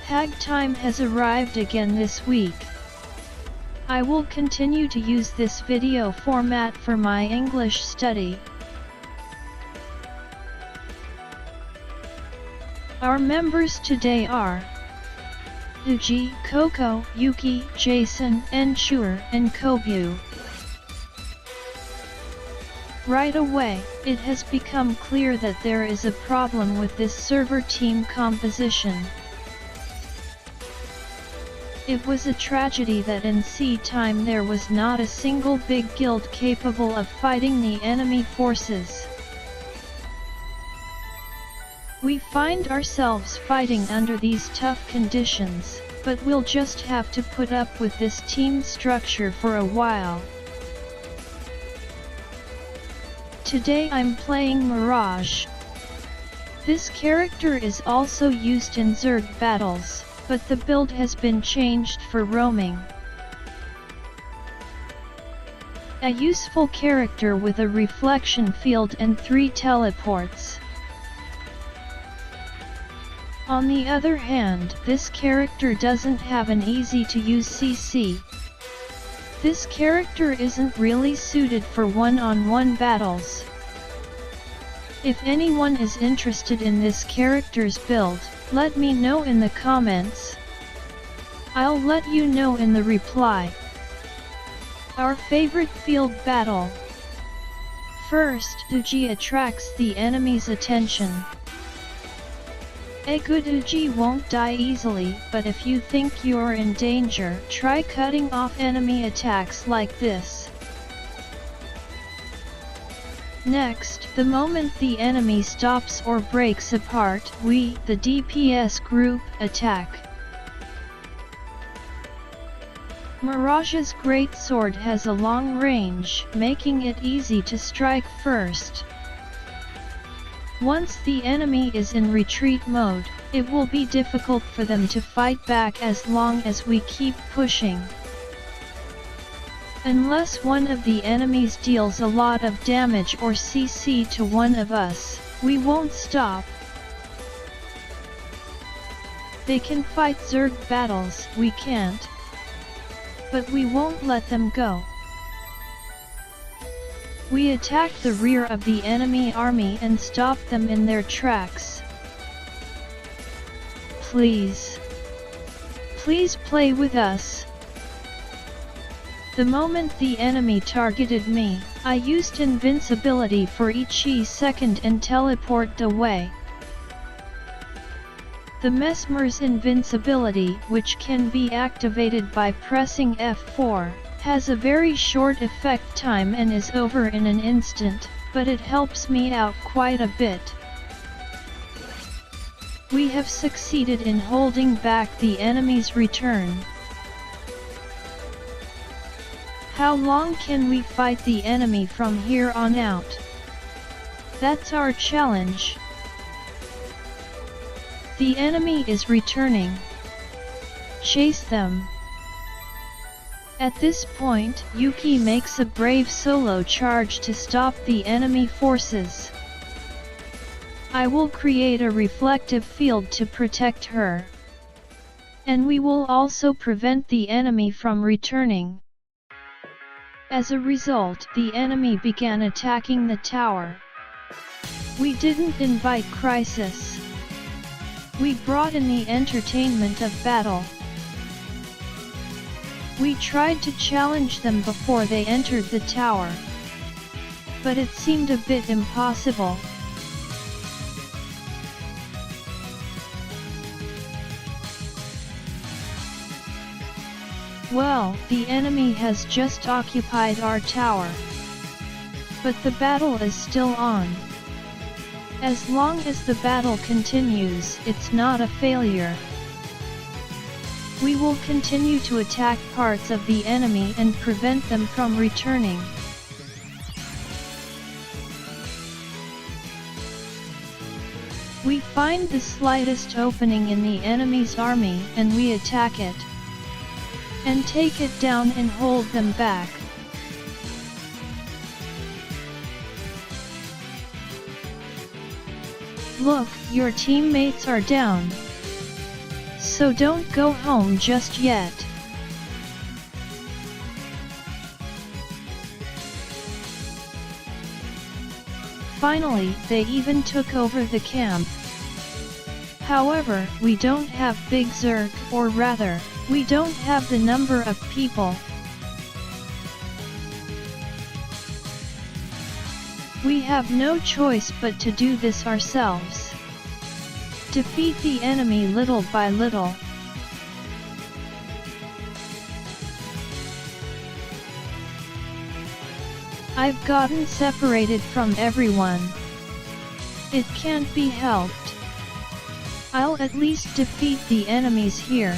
HAG time has arrived again this week. I will continue to use this video format for my English study. Our members today are Uji, Coco, Yuki, Jason, Ensure, and Kobu. Right away, it has become clear that there is a problem with this server team composition. It was a tragedy that in C time there was not a single big guild capable of fighting the enemy forces. We find ourselves fighting under these tough conditions, but we'll just have to put up with this team structure for a while. Today I'm playing Mirage. This character is also used in Zerg battles, but the build has been changed for roaming. A useful character with a reflection field and 3 teleports. On the other hand, this character doesn't have an easy to use CC. This character isn't really suited for one-on-one battles. If anyone is interested in this character's build, let me know in the comments. I'll let you know in the reply. Our favorite field battle. First, Uji attracts the enemy's attention. A good Uji won't die easily, but if you think you're in danger, try cutting off enemy attacks like this. Next, the moment the enemy stops or breaks apart, we, the DPS group, attack. Mirage's greatsword has a long range, making it easy to strike first. Once the enemy is in retreat mode, it will be difficult for them to fight back as long as we keep pushing. Unless one of the enemies deals a lot of damage or CC to one of us, we won't stop. They can fight Zerg battles, we can't. But we won't let them go. We attack the rear of the enemy army and stop them in their tracks. Please play with us. The moment the enemy targeted me, I used invincibility for each second and teleport away. The Mesmer's invincibility, which can be activated by pressing F4, has a very short effect time and is over in an instant, but it helps me out quite a bit. We have succeeded in holding back the enemy's return. How long can we fight the enemy from here on out? That's our challenge. The enemy is returning. Chase them. At this point, Yuki makes a brave solo charge to stop the enemy forces. I will create a reflective field to protect her. And we will also prevent the enemy from returning. As a result, the enemy began attacking the tower. We didn't invite crisis. We brought in the entertainment of battle. We tried to challenge them before they entered the tower. But it seemed a bit impossible. Well, the enemy has just occupied our tower. But the battle is still on. As long as the battle continues, it's not a failure. We will continue to attack parts of the enemy and prevent them from returning. We find the slightest opening in the enemy's army and we attack it. And take it down and hold them back. Look, your teammates are down. so don't go home just yet. Finally, they even took over the camp. However, we don't have big Zerg, or rather, we don't have the number of people. We have no choice but to do this ourselves. Defeat the enemy little by little. I've gotten separated from everyone. It can't be helped. I'll at least defeat the enemies here.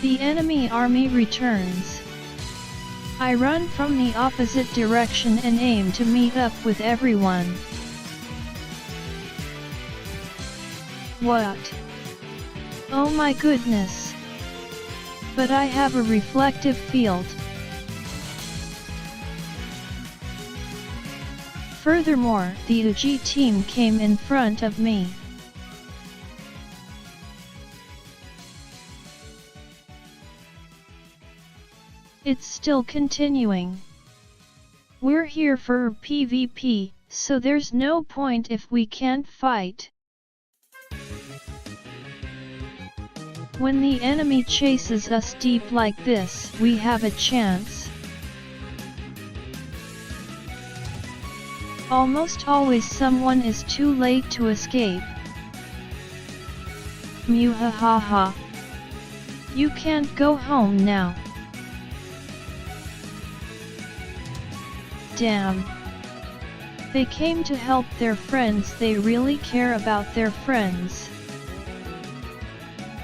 The enemy army returns. I run from the opposite direction and aim to meet up with everyone. What? Oh my goodness! But I have a reflective field. Furthermore, the HAG team came in front of me. It's still continuing. We're here for PvP, so there's no point if we can't fight. When the enemy chases us deep like this, we have a chance. Almost always someone is too late to escape. Muhahaha. You can't go home now. Damn. They came to help their friends. They really care about their friends.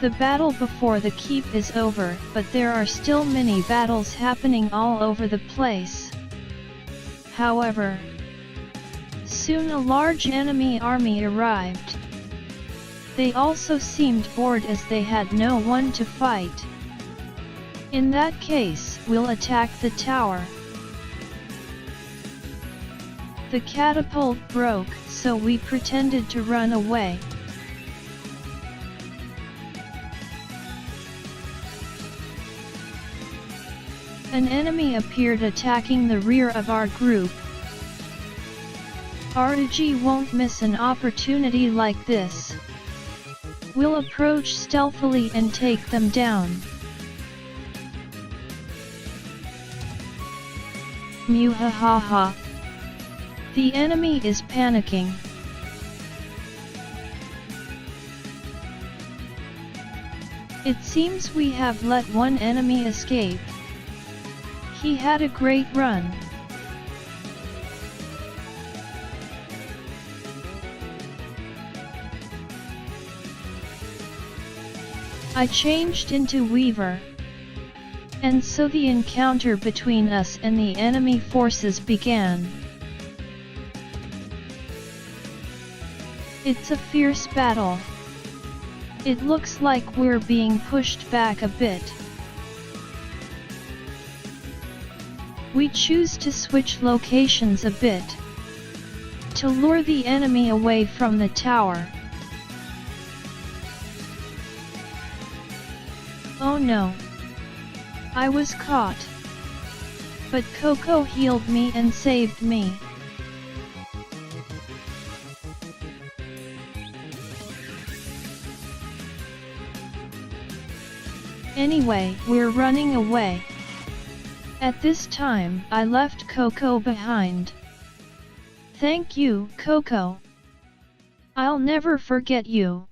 The battle before the keep is over, but there are still many battles happening all over the place. However, soon a large enemy army arrived. They also seemed bored as they had no one to fight. In that case, we'll attack the tower. The catapult broke, so we pretended to run away. An enemy appeared attacking the rear of our group. Our HAG won't miss an opportunity like this. We'll approach stealthily and take them down. Muhahaha. The enemy is panicking. It seems we have let one enemy escape. He had a great run. I changed into Weaver. And so the encounter between us and the enemy forces began. It's a fierce battle. It looks like we're being pushed back a bit. We choose to switch locations a bit, to lure the enemy away from the tower. Oh no! I was caught. But Coco healed me and saved me. Anyway, we're running away. At this time, I left Coco behind. Thank you, Coco. I'll never forget you.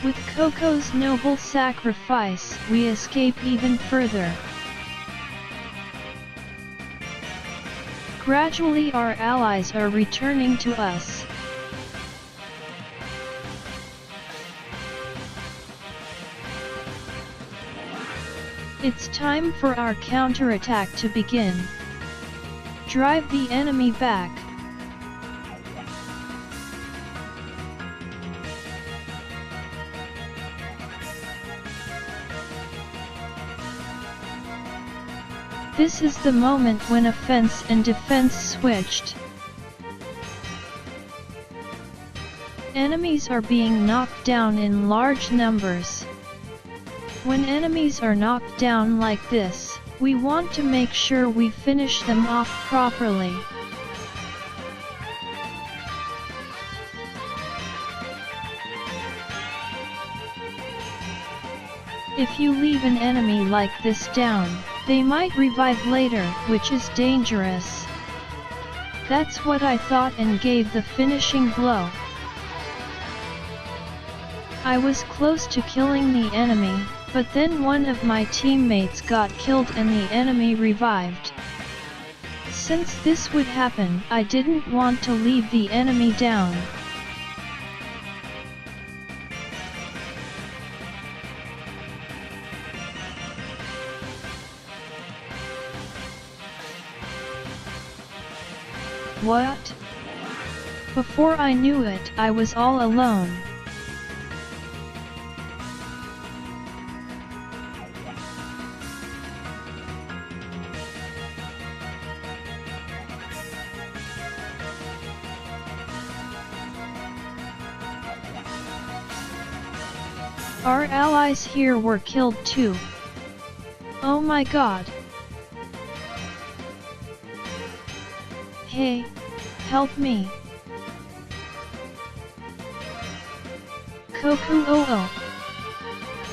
With Coco's noble sacrifice, we escape even further. Gradually our allies are returning to us. It's time for our counterattack to begin. Drive the enemy back. This is the moment when offense and defense switched. Enemies are being knocked down in large numbers. When enemies are knocked down like this, we want to make sure we finish them off properly. If you leave an enemy like this down, they might revive later, which is dangerous. That's what I thought and gave the finishing blow. I was close to killing the enemy, but then one of my teammates got killed and the enemy revived. Since this would happen, I didn't want to leave the enemy down. What? Before I knew it, I was all alone. Our allies here were killed too. Oh my god. Hey, help me. Koku oh.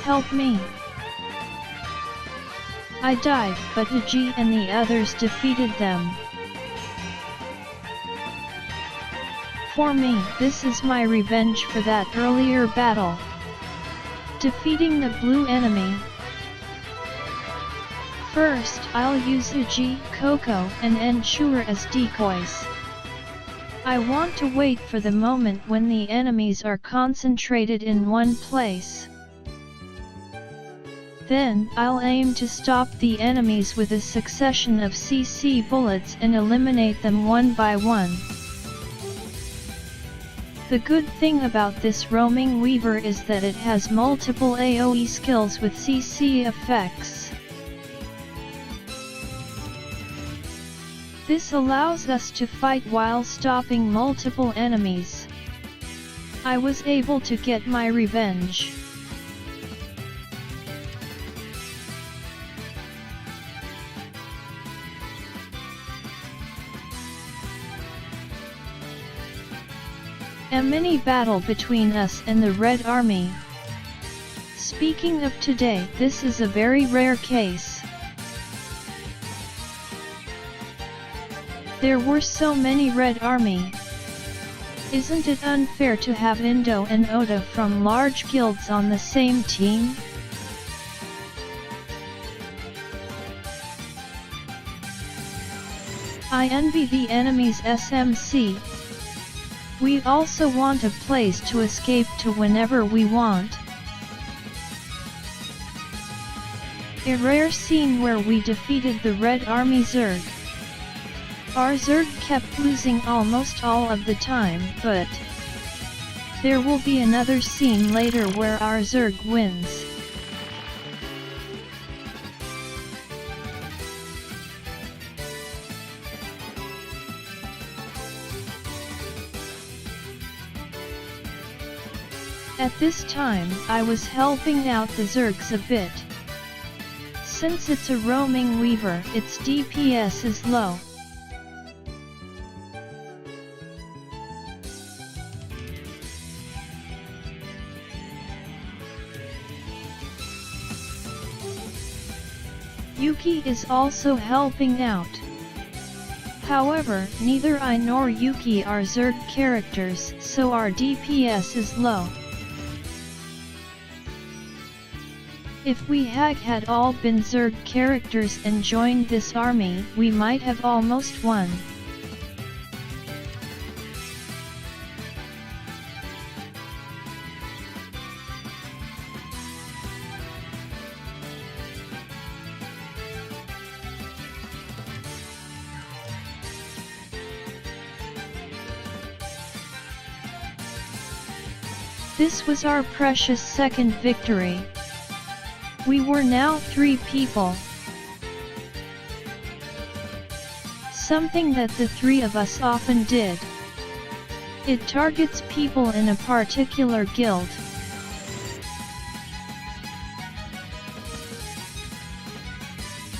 Help me. I died, but HAG and the others defeated them. For me, this is my revenge for that earlier battle. Defeating the blue enemy. First, I'll use HAG, Coco, and Ensure as decoys. I want to wait for the moment when the enemies are concentrated in one place. Then, I'll aim to stop the enemies with a succession of CC bullets and eliminate them one by one. The good thing about this roaming weaver is that it has multiple AoE skills with CC effects. This allows us to fight while stopping multiple enemies. I was able to get my revenge. A mini battle between us and the Red Army. Speaking of today, this is a very rare case. There were so many Red Army. Isn't it unfair to have Indo and Oda from large guilds on the same team? I envy the enemy's SMC. We also want a place to escape to whenever we want. A rare scene where we defeated the Red Army Zerg. Our Zerg kept losing almost all of the time, but there will be another scene later where our Zerg wins. At this time, I was helping out the Zergs a bit. Since it's a roaming weaver, its DPS is low. Yuki is also helping out. However, neither I nor Yuki are Zerg characters, so our DPS is low. If we had all been Zerg characters and joined this army, we might have almost won. This was our precious second victory. We were now 3 people. Something that the 3 of us often did. It targets people in a particular guild.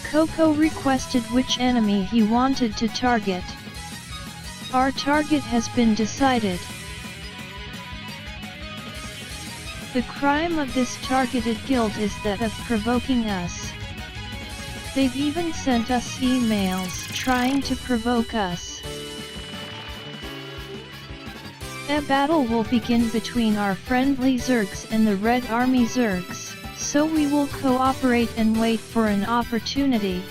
Coco requested which enemy he wanted to target. Our target has been decided. The crime of this targeted guild is that of provoking us. They've even sent us emails trying to provoke us. A battle will begin between our friendly Zergs and the Red Army Zergs, so we will cooperate and wait for an opportunity.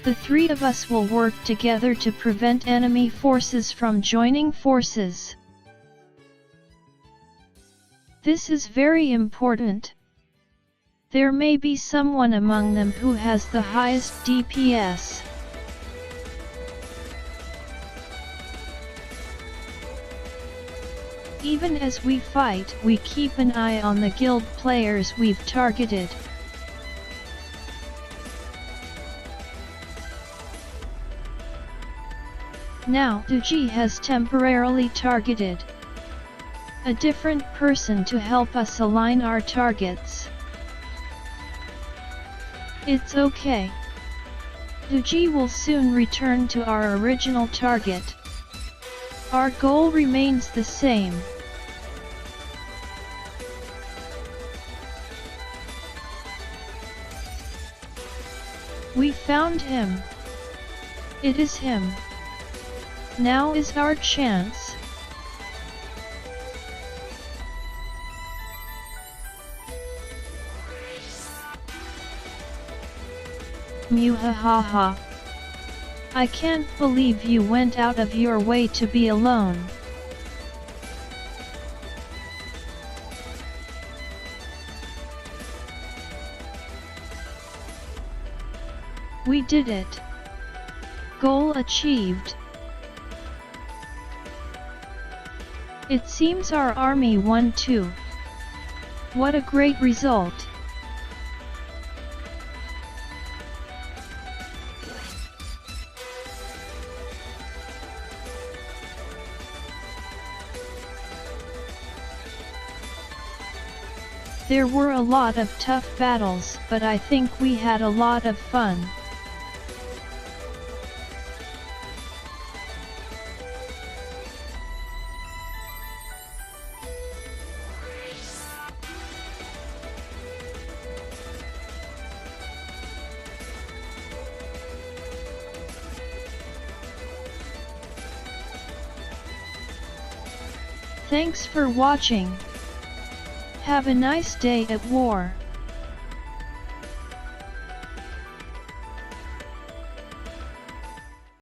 The three of us will work together to prevent enemy forces from joining forces. This is very important. There may be someone among them who has the highest DPS. Even as we fight, we keep an eye on the guild players we've targeted. Now, Duji has temporarily targeted a different person to help us align our targets. It's okay. Duji will soon return to our original target. Our goal remains the same. We found him. It is him. Now is our chance. Muhahaha. I can't believe you went out of your way to be alone. We did it. Goal achieved. It seems our army won too. What a great result. There were a lot of tough battles, but I think we had a lot of fun. Thanks for watching. Have a nice day at war.